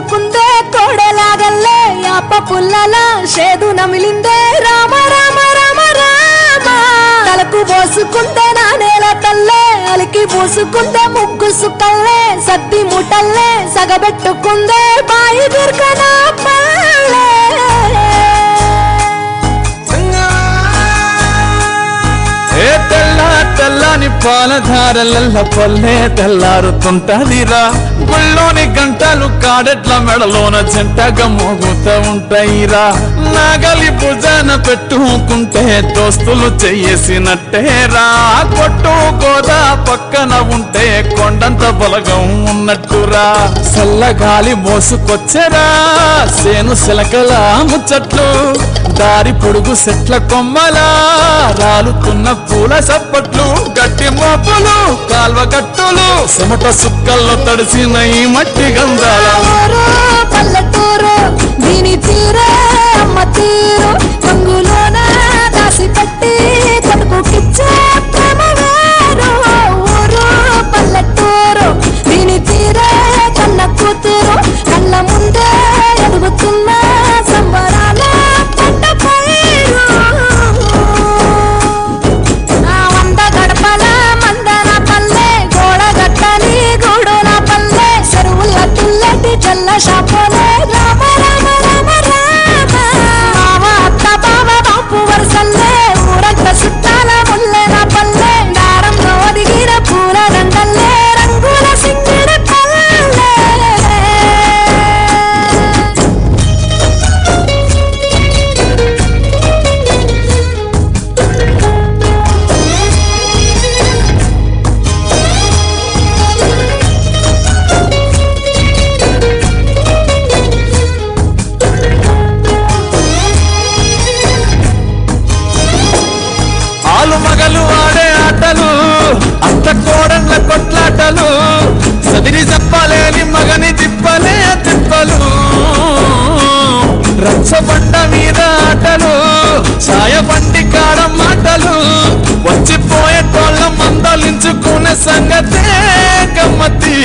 పోసుకుందే కోడలాగల్లే యాప పుల్లల షేదు నమిలిందే రామ రామ రామ రామ తలకు పోసుకుందే నా నేల తల్లే అలికి పూసుకుందే ముగ్గు సుక్కల్లే సద్ది ముటల్లే సగబెట్టుకుందే బాయి దుర్గన పల్లె తెల్లని పాలధారలల్ల పల్లె తెల్లారుతుంటదిరా గుళ్ళోని గంటలు కాడెట్ల మెడలోన జంటగా మోగుతూ ఉంటాయిరా నాగలి భుజాన పెట్టుకుంటే దోస్తులు చెయ్యేసినట్టేరా కొట్టు గోదా పక్కన ఉంటే కొండంత బలగం ఉన్నట్టురా చల్లగాలి మోసుకొచ్చరా సేను సిలకల ముచ్చట్లు దారి పొడుగు చెట్ల కొమ్మలా రాలుతున్న పూల సప్పట్లు గట్టి మోపులు కాల్వ గట్టులు చెమట సుక్కల్లో తడిసిన ఈ మట్టి గంధాల పల్లెటూరు దీని తీరే అమ్మ తీరు రంగులోన దాసి పట్టి కొడుకుకిచ్చే ప్రేమ వేరు ఊరు పల్లెటూరు దీని తీరే కన్న కూతురు కళ్ళ ముందే ఎదుగుతున్న సంబరాల పంట పైరు వంద గడపల మందన పల్లె గోడ గట్టని గూడుల పల్లె చెరువుల తుల్లటి చల్ల షాపోలే రామ రామ రామ రామ బావ అత్త బావ బాపు వరసల్లే ఊరంత సుట్టాల ముల్లెన పల్లె దారంలో ఒదిగిన పూల దండల్లే రంగుల సింగిన పల్లె ఆలు మగలు ఆడే ఆటలు అత్త కోడళ్ళ కొట్లాటలు సదిరి చెప్పలేని మగని తిప్పలే తిప్పలు రచ్చబండ మీద ఆటలు ఛాయ బండి కాడ మాటలు వచ్చిపోయే తోళ్ళ మందలించుకునే సంగతే గమ్మతి